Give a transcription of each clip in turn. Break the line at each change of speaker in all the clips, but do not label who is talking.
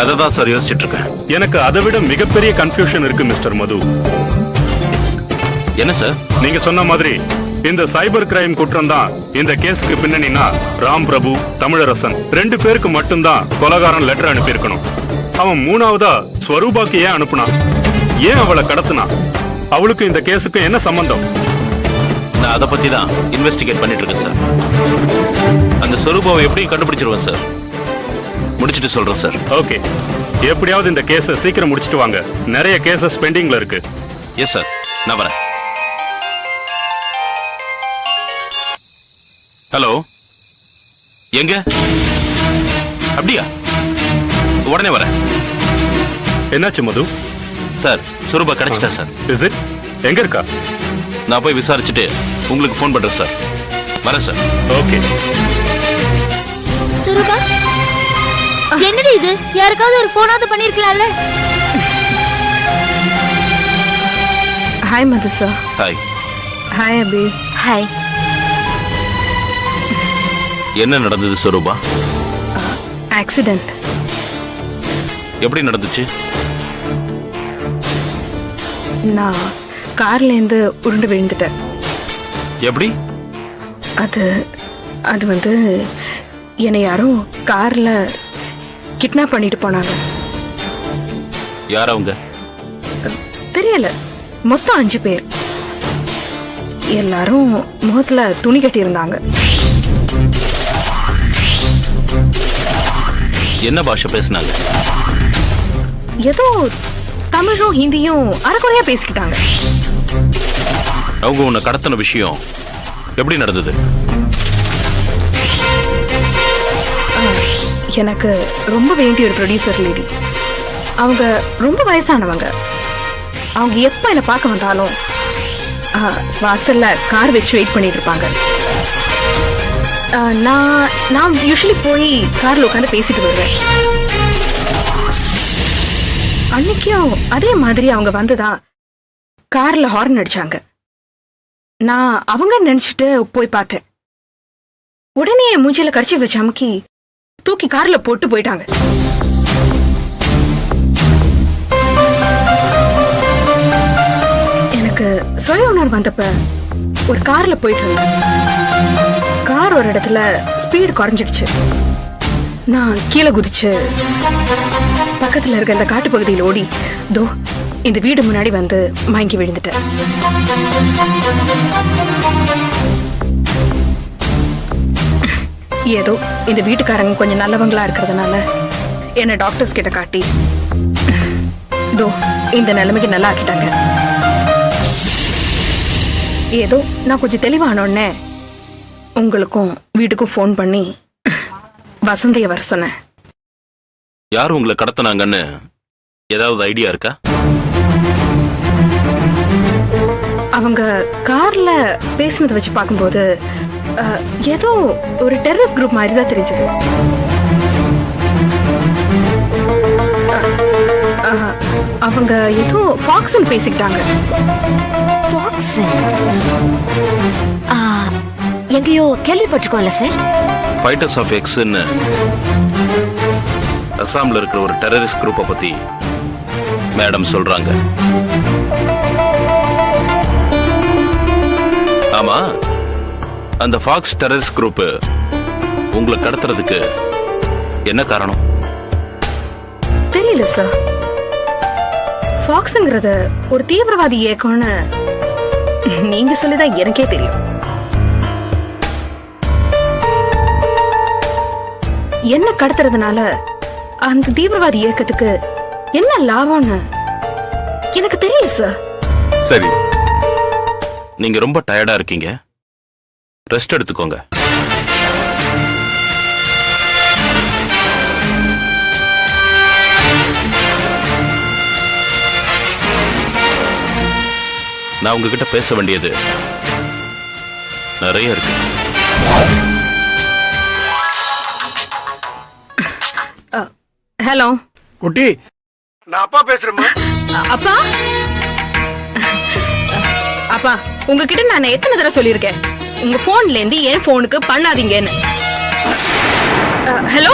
அதை தான் சார் யோசிச்சுட்டு இருக்கேன்.
எனக்கு அதை விட மிகப்பெரிய கன்ஃபியூஷன் இருக்கு மிஸ்டர் மது.
என்ன சார்?
நீங்க சொன்ன மாதிரி இந்த சைபர் கிரைம் குற்றம் தான் இந்த கேஸுக்கு பின்னணினா ராம் பிரபு, தமிழரசன் 2 பேருக்கு மட்டும்தான் கொலைகாரன் லெட்டர் அனுப்பியிருக்கணும். அவன் 3ஆவதா ஸ்வரூபாக்கு ஏன் அனுப்புனா? ஏன் அவளை கடத்தினா? அவளுக்கு இந்த கேஸுக்கு என்ன சம்பந்தம்?
நான் அதை பத்தி தான் இன்வெஸ்டிகேட் பண்ணிட்டு இருக்கேன் சார். அந்த ஸ்வரூபாவை எப்படியும் கண்டுபிடிச்சிருவேன் சார். முடிச்சிட்டு சொல்றேன் சார்.
ஓகே, எப்படியாவது இந்த கேஸை சீக்கிரம் முடிச்சிட்டு வாங்க. நிறைய கேசஸ் பெண்டிங்ல இருக்கு.
எஸ் சார், நான் வரேன். ஹலோ, எங்க? அப்படியா? உடனே வரேன்.
என்னாச்சு மது?
சார், சுரூபா கிடைச்சிட்டா சார்.
Is it? எங்க இருக்கா?
நான் போய் விசாரிச்சுட்டு உங்களுக்கு ஃபோன் பண்றேன் சார். வரேன் சார்.
ஓகே.
சுரூபா, என்னடி இது? யாருக்காவது ஒரு போனாவது பண்ணிருக்கலாம்ல?
ஹாய் மது சார்.
ஹாய்.
ஹாய் அபி.
ஹாய்.
என்ன நடந்தது சுரூபா?
ஆக்சிடென்ட்.
எப்படி நடந்துச்சு?
நான் கார்லேருந்து உருண்டு விழுந்துட்டேன்.
எப்படி?
அது வந்து என்னை யாரோ கார்ல கிட்னாப் பண்ணிட்டு போனாங்க.
யார் அவங்க?
தெரியல. மொத்தம் 5 பேர். எல்லாரும் முகத்துல துணி கட்டி இருந்தாங்க.
என்ன பாஷை பேசினாங்க?
ஏதோ தமிழும் ஹிந்தியும் அரைக்குறையா பேசிக்கிட்டாங்க.
அவங்க உன்னை கடத்தின விஷயம் எப்படி நடந்தது?
எனக்கு ரொம்ப வேண்டிய ஒரு ப்ரொடியூசர் லேடி. அவங்க ரொம்ப வயசானவங்க. அவங்க எப்ப என்னை பார்க்க வந்தாலும் வாசல்ல கார் வச்சு வெயிட் பண்ணிட்டு இருப்பாங்க. நான் யூஸ்வலி போய் கார்ல உட்காந்து பேசிட்டு வருவேன். அன்னைக்கும் அதே மாதிரி அவங்க வந்துதான் கார்ல ஹார்ன் அடிச்சாங்க. நான் அவங்க நினைச்சிட்டு போய் பார்த்தேன். உடனே மூஞ்சில கரிச்சி வச்சு அமுக்கி தூக்கி கார்ல போட்டு போயிட்டாங்க. எனக்கு சுய உணர்வு வந்தப்ப ஒரு கார்ல போயிட்டு இருந்தேன். கார் ஒரு இடத்துல ஸ்பீடு குறைஞ்சிடுச்சு. நான் கீழே குதிச்சு பக்கத்துல இருக்க இந்த காட்டு பகுதியில் ஓடி தோ இந்த வீடு முன்னாடி வந்து மயங்கி விழுந்துட்டேன். ஏதோ இந்த வீட்டுக்காரங்க கொஞ்சம் நல்லவங்களா இருக்கிறதுனால என்ன டாக்டர்ஸ் கிட்ட காட்டி தோ இந்த நிலைமைக்கு நல்லா ஆக்கிட்டாங்க. ஏதோ நான் கொஞ்சம் தெளிவானோடனே உங்களுக்கும் வீட்டுக்கும் ஃபோன் பண்ணி வசந்தியை வர சொன்னேன்.
யார் உங்களை கடத்தினாங்கன்னு ஏதாவது ஐடியா இருக்கா?
அவங்க கார்ல பேசினதை வச்சு பார்க்கும்போது ஏதோ ஒரு டெரரிஸ்ட் குரூப் மாதிரி தான் தெரிஞ்சது. அவங்க ஏதோ ஃபாக்ஸ்ன்னு பேசிக்கிட்டாங்க.
எங்கேயோ கேள்விப்பட்டிருக்கோம்ல சார்.
ஃபைட்டர்ஸ் ஆஃப் எக்ஸ்ன்னு அசாம்ல இருக்கிற ஒரு டெரரிஸ்ட் குரூப்பை பத்தி மேடம் சொல்றாங்க. ஆமா, அந்த ஃபாக்ஸ் டெரரிஸ்ட் குரூப் உங்களை கடத்துறதுக்கு என்ன காரணம்?
தெரியல சார். ஃபாக்ஸ்ங்கிறது ஒரு தீவிரவாதி இயக்கம்னு நீங்க சொல்லிதான் எனக்கே தெரியும். என்ன கடத்துறதுனால அந்த தீவிரவாதி இயக்கத்துக்கு என்ன லாபம்னு எனக்கு தெரியல சார்.
சரி, நீங்க ரொம்ப டயர்டா இருக்கீங்க, ரெஸ்ட் எடுத்துக்கோங்க. நான் உங்ககிட்ட பேச வேண்டியது நிறைய இருக்கு.
ஹலோ
குட்டி, நான் அப்பா பேசுறேம்மா.
அப்பா, அப்பா உங்ககிட்ட நான் எத்தனை தடவை சொல்லியிருக்கேன் உங்க போன்ல இருந்து என் போனுக்கு பண்ணாதீங்கன்னு. ஹலோ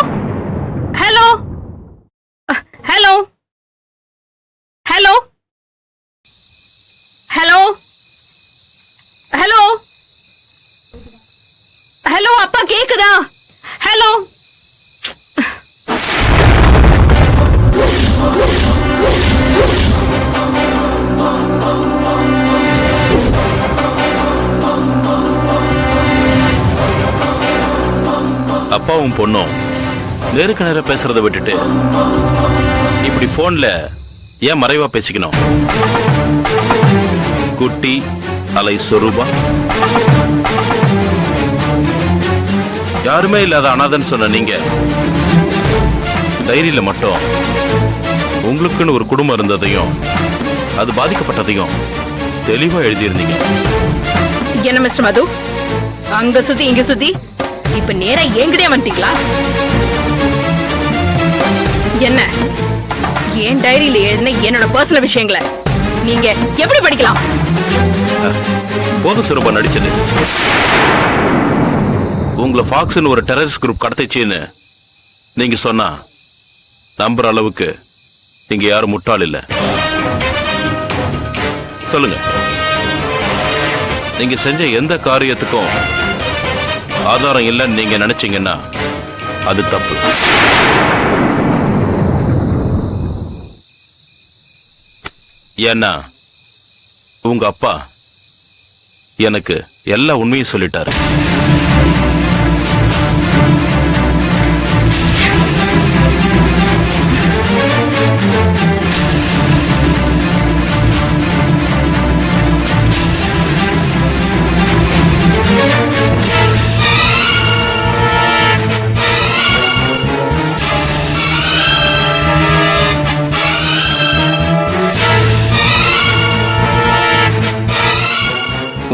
ஹலோ கேக்குதா? ஹலோ.
அப்பாவும் பொண்ணும் நேருக்கு நேரம் பேசுறதை விட்டுட்டு இப்படி போன்ல ஏன் மறைவா பேசிக்கணும்? குட்டி அலை சொரூபா யாருமே இல்லாத அனாதன்னு சொன்ன நீங்க டைரியில மட்டும் உங்களுக்குன்னு ஒரு குடும்பம் இருந்ததையும் அது பாதிக்கப்பட்டதையும் தெளிவா எழுதியிருந்தீங்க.
என்ன மிஸ்டர் மது, அங்க சுத்தி இங்க சுத்தி இப்ப நேரா என்கிட்டே வந்துட்டீங்களா? என்ன என் டைரியில எழுதின என்னோட பர்சனல் விஷயங்களை நீங்க எப்படி படிக்கலாம்?
போதும் சொரூபா நடிச்சது. உங்களை ஃபாக்ஸ்னு ஒரு டெரரிஸ்ட் குரூப் கடத்திச்சுன்னு நீங்க சொன்னா நம்புற அளவுக்கு இங்க யாரும் முட்டாள் இல்ல. சொல்லுங்க, நீங்க செஞ்ச எந்த காரியத்துக்கும் ஆதாரம் இல்லைன்னு நீங்க நினைச்சீங்கன்னா அது தப்பு. ஏன்னா உங்க அப்பா எனக்கு எல்லா உண்மையும் சொல்லிட்டாரு.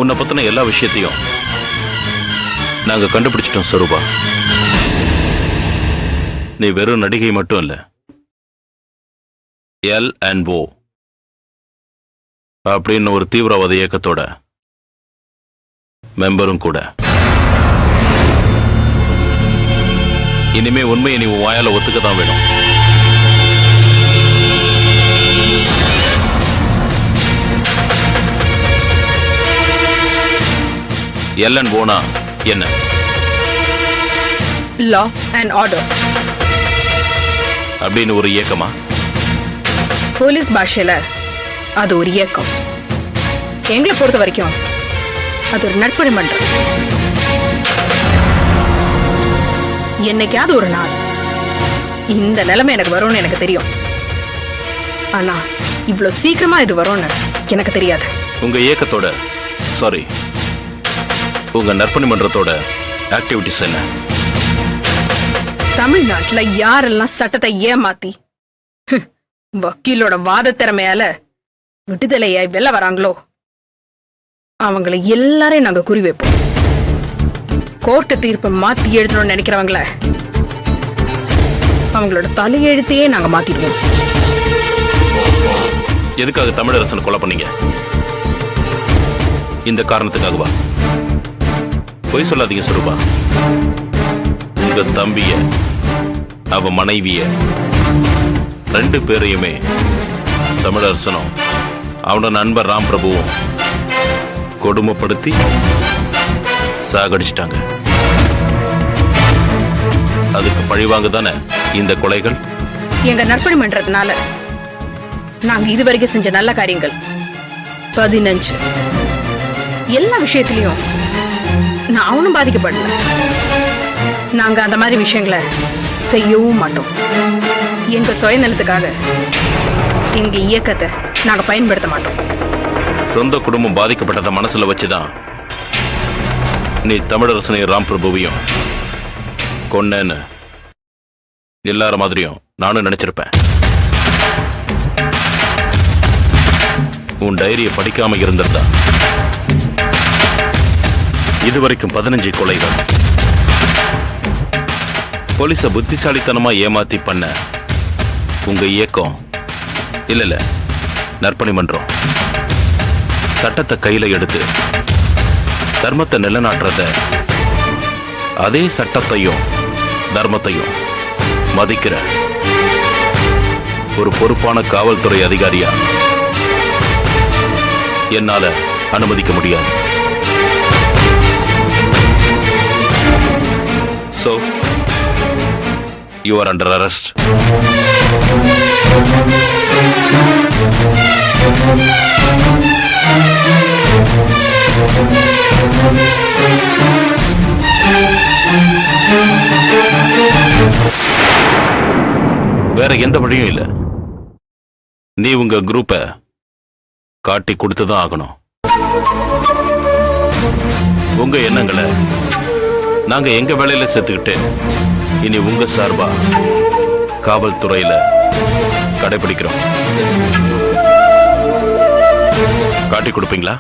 உன்னை பத்தின எல்லா விஷயத்தையும் நாங்க கண்டுபிடிச்சிட்டோம் சொரூபா. நீ வெறும் நடிகை மட்டும் இல்ல, L&O அப்படின்னு ஒரு தீவிரவாத இயக்கத்தோட மெம்பரும் கூட. இனிமே உண்மையை நீ வாயால ஒத்துக்கதான் வேணும். L&Oனா என்ன?
லா அண்ட் ஆர்டர்
அப்படின்னு ஒரு இயக்கமா?
போலீஸ் பாஷையில அது ஒரு இயக்கம். எங்களை பொறுத்த வரைக்கும் அது ஒரு நட்பணி மன்றம். என்னைக்காவது ஒரு நாள் இந்த நிலைமை எனக்கு வரும்னு எனக்கு தெரியும். ஆனா இவ்வளவு சீக்கிரமா இது வரும்னு எனக்கு தெரியாது.
உங்க இயக்கத்தோட சாரி உங்க நற்பணி மன்றத்தோட ஆக்டிவிட்டிஸ் என்ன?
தமிழ்நாட்டுல யாரெல்லாம் சட்டத்தை ஏமாத்தி வக்கீலோட வாத திறமையால விடுதலையாய் வெளில வராங்களோ அவங்களை எல்லாரையும் நாங்க குறி வைப்போம். கோர்ட்டு தீர்ப்பை மாத்தி எழுதணும்னு நினைக்கிறவங்கள அவங்களோட தலையெழுத்தையே நாங்க மாத்திடுவோம்.
எதுக்காக தமிழரசன் கொலை பண்ணீங்க? இந்த காரணத்துக்காகவா? பொய் சொல்லாதீங்க சொரூபா. உங்க தம்பிய, அவ மனைவிய, ரெண்டு பேரையுமே தமிழரசனும் அவனோட நண்பர் ராம் பிரபுவும் கொடுமைப்படுத்தி சாகடிச்சிட்டாங்க. அதுக்கு பழிவாங்க தானே இந்த கொலைகள்?
எங்க நற்பணி மன்றத்தினால நாங்க இதுவரைக்கும் செஞ்ச நல்ல காரியங்கள் 15. எல்லா விஷயத்திலையும் நான் அவனும் பாதிக்கப்படல. நாங்க அந்த மாதிரி விஷயங்களை செய்யவும் மாட்டோம். எங்க சுயநலத்துக்காக எங்க இயக்கத்தை நாங்க பயன்படுத்த மாட்டோம்.
சொந்த குடும்பம் பாதிக்கப்பட்டதை மனசுல வச்சுதான் நீ தமிழரசனையும் ராம் பிரபுவையும் கொன்னேன்னு எல்லார மாதிரியும் நானும் நினைச்சிருப்பேன். உன் டைரியை படிக்காம இருந்திருந்தா இதுவரைக்கும் 15 கொலைகள். போலீஸ புத்திசாலித்தனமா ஏமாத்தி பண்ண உங்க இயக்கம் இல்ல நற்பணி மன்றம் சட்டத்தை கையில எடுத்து தர்மத்தை நிலைநாட்டுறத, அதே சட்டத்தையும் தர்மத்தையும் மதிக்கிற ஒரு பொறுப்பான காவல்துறை அதிகாரியா என்னால அனுமதிக்க முடியாது. So, you are under arrest. வேற எந்த வழியும் இல்ல. நீ உங்க குரூப்பை காட்டி கொடுத்துதான் ஆகணும். உங்க எண்ணங்களை நாங்க எங்க வேலையில சேர்த்துக்கிட்டு இனி உங்க சார்பா காவல்துறையில கடைபிடிக்கிறோம். காட்டி கொடுப்பீங்களா?